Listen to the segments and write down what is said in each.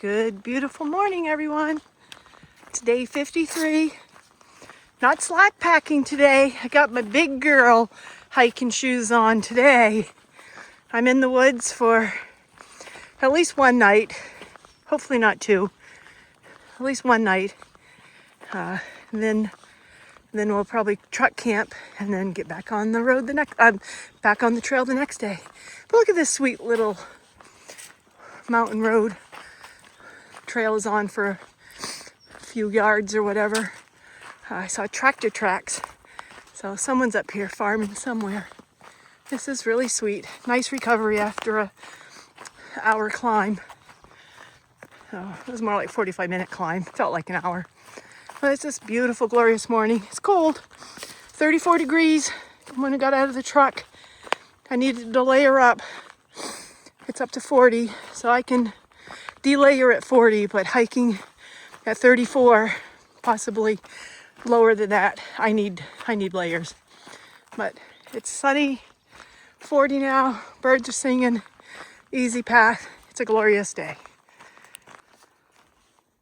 Good, beautiful morning, everyone. It's day 53. Not slack packing today. I got my big girl hiking shoes on today. I'm in the woods for at least one night. Hopefully not two. At least one night. And then we'll probably truck camp and then get back on the road back on the trail the next day. But look at this sweet little mountain road. Trail is on for a few yards or whatever. I saw tractor tracks. So someone's up here farming somewhere. This is really sweet. Nice recovery after an hour climb. So it was more like 45-minute climb. Felt like an hour. But it's this beautiful, glorious morning. It's cold. 34 degrees. When I got out of the truck, I needed to layer up. It's up to 40, so I can delayer at 40, but hiking at 34, possibly lower than that, I need layers. But it's sunny, 40 now, birds are singing, easy path. It's a glorious day.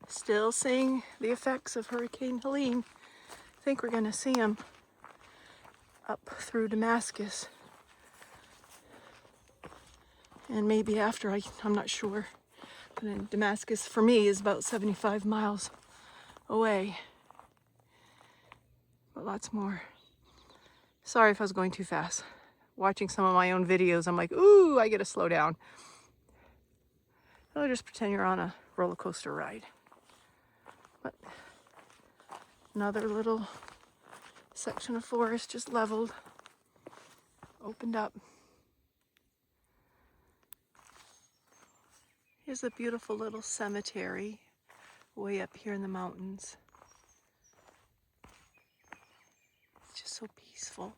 Still seeing the effects of Hurricane Helene. I think we're gonna see them up through Damascus. And maybe after, I'm not sure. But then Damascus for me is about 75 miles away. But lots more. Sorry if I was going too fast. Watching some of my own videos, I'm like, ooh, I gotta slow down. I'll just pretend you're on a roller coaster ride. But another little section of forest just leveled, opened up. Here's a beautiful little cemetery way up here in the mountains. It's just so peaceful.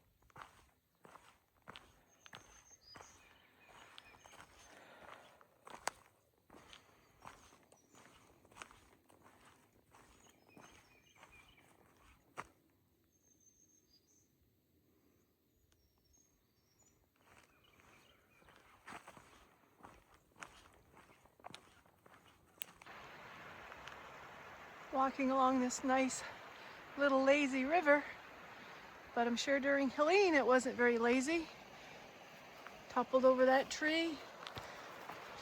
Walking along this nice little lazy river, but I'm sure during Helene it wasn't very lazy. Toppled over that tree.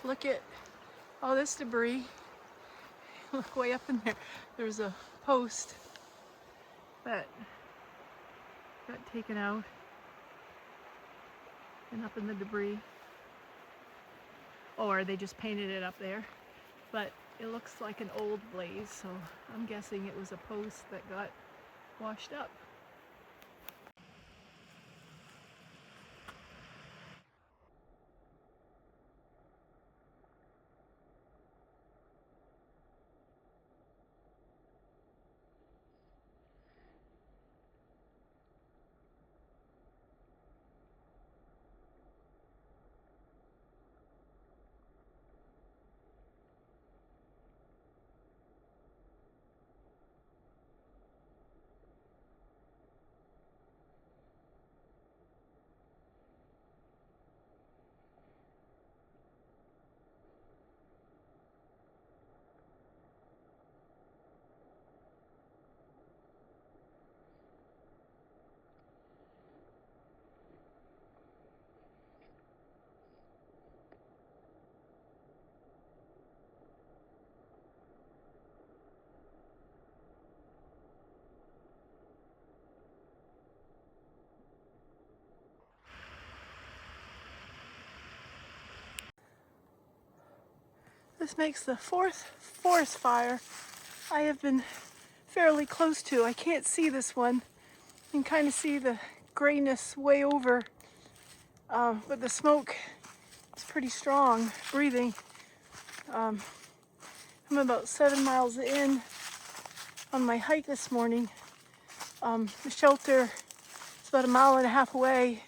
Look at all this debris. Look way up in there. There's a post that got taken out and up in the debris. Or they just painted it up there. But it looks like an old blaze, so I'm guessing it was a post that got washed up. This makes the fourth forest fire I have been fairly close to. I can't see this one. You can kind of see the grayness way over, but the smoke is pretty strong, breathing. I'm about 7 miles in on my hike this morning. The shelter is about 1.5 miles away.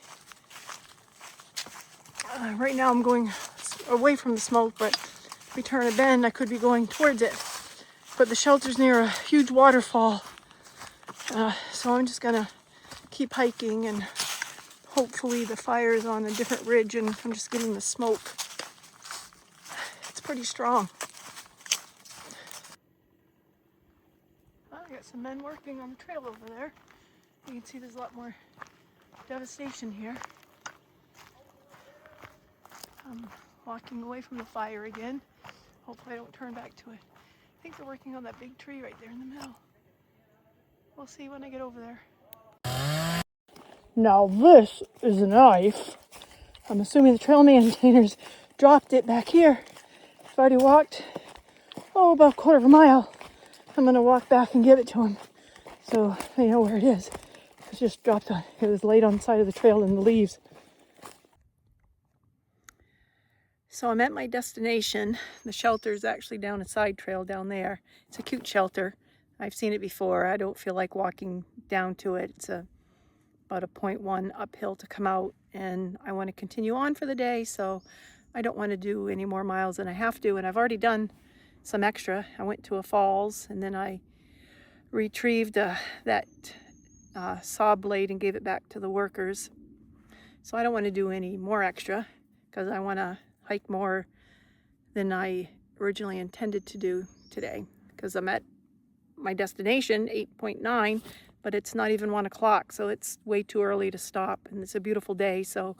Right now I'm going away from the smoke, but if we turn a bend, I could be going towards it. But the shelter's near a huge waterfall, so I'm just gonna keep hiking, and hopefully the fire is on a different ridge and I'm just getting the smoke. It's pretty strong. some men working on the trail over there. You can see there's a lot more devastation here. I'm walking away from the fire again. Hopefully I don't turn back to it. I think they're working on that big tree right there in the middle. We'll see when I get over there. Now this is a knife. I'm assuming the trail maintainers dropped it back here. I've already walked, about a quarter of a mile. I'm gonna walk back and give it to them so they know where it is. It's just dropped on, it was laid on the side of the trail in the leaves. So I'm at my destination. The shelter is actually down a side trail down there. It's a cute shelter. I've seen it before. I don't feel like walking down to it. It's about a 0.1 uphill to come out, and I want to continue on for the day, so I don't want to do any more miles than I have to, and I've already done some extra. I went to a falls, and then I retrieved that saw blade and gave it back to the workers. So I don't want to do any more extra because I want to hike more than I originally intended to do today, because I'm at my destination, 8.9, but it's not even 1 o'clock, so it's way too early to stop, and it's a beautiful day, so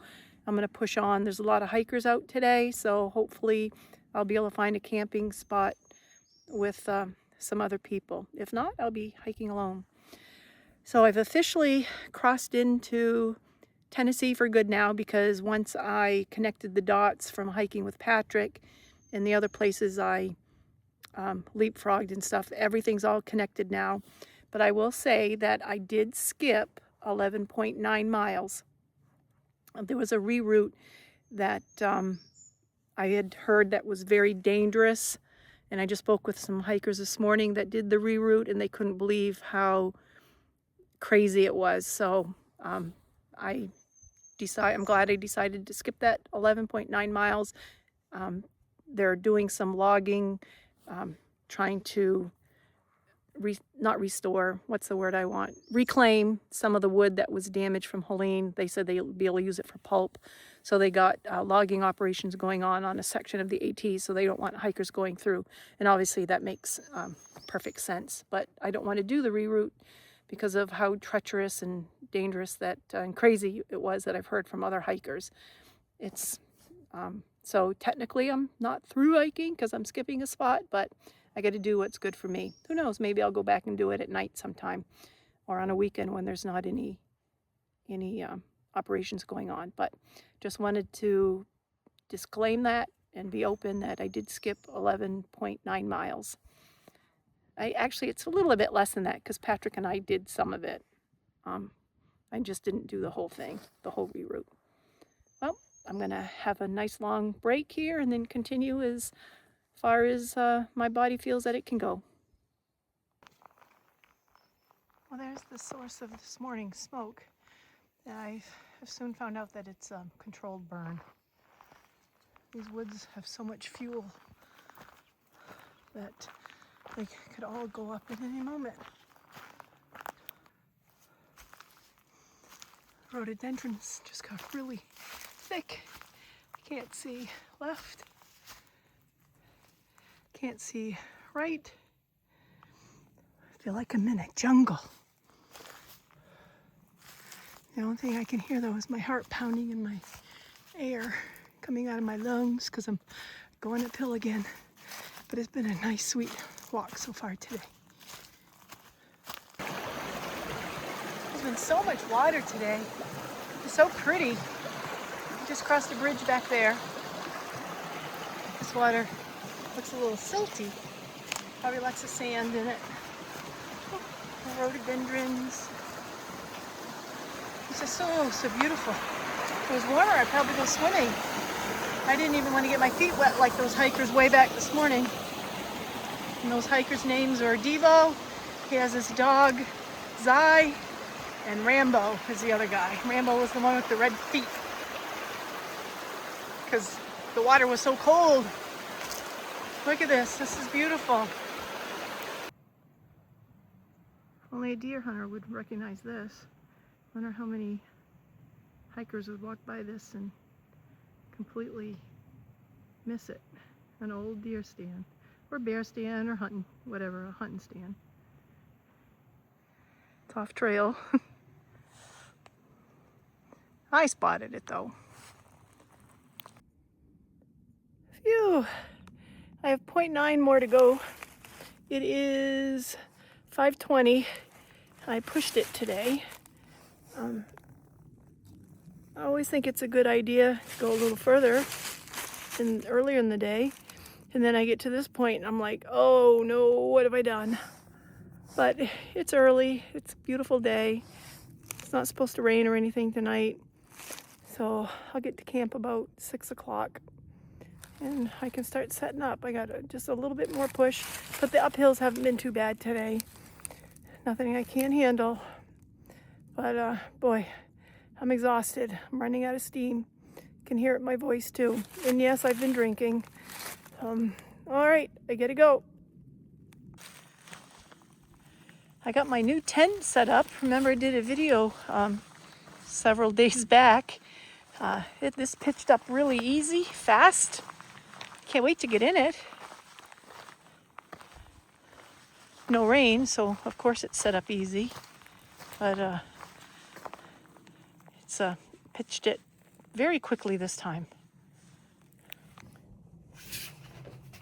I'm going to push on. There's a lot of hikers out today, so hopefully I'll be able to find a camping spot with some other people. If not, I'll be hiking alone. So I've officially crossed into Tennessee for good now, because once I connected the dots from hiking with Patrick and the other places I leapfrogged and stuff, everything's all connected now. But I will say that I did skip 11.9 miles. There was a reroute that I had heard that was very dangerous, and I just spoke with some hikers this morning that did the reroute, and they couldn't believe how crazy it was. So I'm glad I decided to skip that 11.9 miles. They're doing some logging, trying to not restore, what's the word I want? Reclaim some of the wood that was damaged from Helene. They said they'll be able to use it for pulp. So they got logging operations going on a section of the AT, so they don't want hikers going through. And obviously that makes perfect sense. But I don't want to do the reroute because of how treacherous and dangerous that and crazy it was that I've heard from other hikers. It's so technically I'm not through hiking because I'm skipping a spot, but I got to do what's good for me. Who knows? Maybe I'll go back and do it at night sometime, or on a weekend when there's not any operations going on. But just wanted to disclaim that and be open that I did skip 11.9 miles. It's a little bit less than that because Patrick and I did some of it. I just didn't do the whole thing, the whole reroute. Well, I'm gonna have a nice long break here and then continue as far as my body feels that it can go. Well, there's the source of this morning's smoke. I have soon found out that it's a controlled burn. These woods have so much fuel that they could all go up at any moment. Rhododendrons just got really thick. I can't see left. Can't see right. I feel like I'm in a jungle. The only thing I can hear though is my heart pounding and my air coming out of my lungs because I'm going uphill again. But it's been a nice, sweet walk so far today. There's been so much water today. It's so pretty. Just crossed a bridge back there. This water looks a little silty. Probably lots of sand in it. Oh, rhododendrons. It's just so beautiful. If it was warmer, I'd probably go swimming. I didn't even want to get my feet wet like those hikers way back this morning. And those hikers' names are Devo. He has his dog, Zai, and Rambo is the other guy. Rambo was the one with the red feet. Because the water was so cold. Look at this. This is beautiful. Only a deer hunter would recognize this. I wonder how many hikers would walk by this and completely miss it. An old deer stand, or bear stand, or hunting, whatever, a hunting stand. It's off trail. I spotted it though. Phew. I have 0.9 more to go. It is 5:20. I pushed it today. I always think it's a good idea to go a little further earlier in the day. And then I get to this point and I'm like, oh no, what have I done? But it's early, it's a beautiful day. It's not supposed to rain or anything tonight. So I'll get to camp about 6 o'clock and I can start setting up. I got just a little bit more push, but the uphills haven't been too bad today. Nothing I can't handle. But boy, I'm exhausted. I'm running out of steam. Can hear it in my voice too. And yes, I've been drinking. All right, I gotta go. I got my new tent set up. Remember I did a video several days back. This pitched up really easy, fast. Can't wait to get in it. No rain, so of course it's set up easy. But it's pitched it very quickly this time.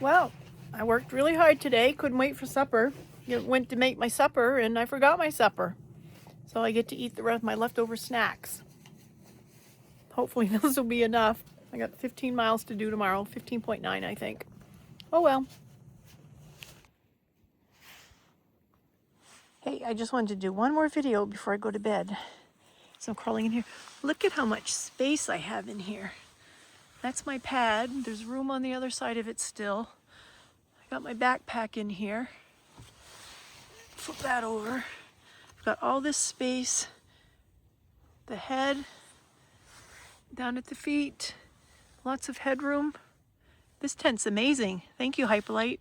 Well, I worked really hard today. Couldn't wait for supper. Went to make my supper and I forgot my supper. So I get to eat the rest of my leftover snacks. Hopefully those will be enough. I got 15 miles to do tomorrow. 15.9, I think. Oh well. Hey, I just wanted to do one more video before I go to bed. So I'm crawling in here. Look at how much space I have in here. That's my pad. There's room on the other side of it still. I got my backpack in here. Flip that over. I've got all this space. The head, down at the feet. Lots of headroom. This tent's amazing. Thank you, Hyperlite.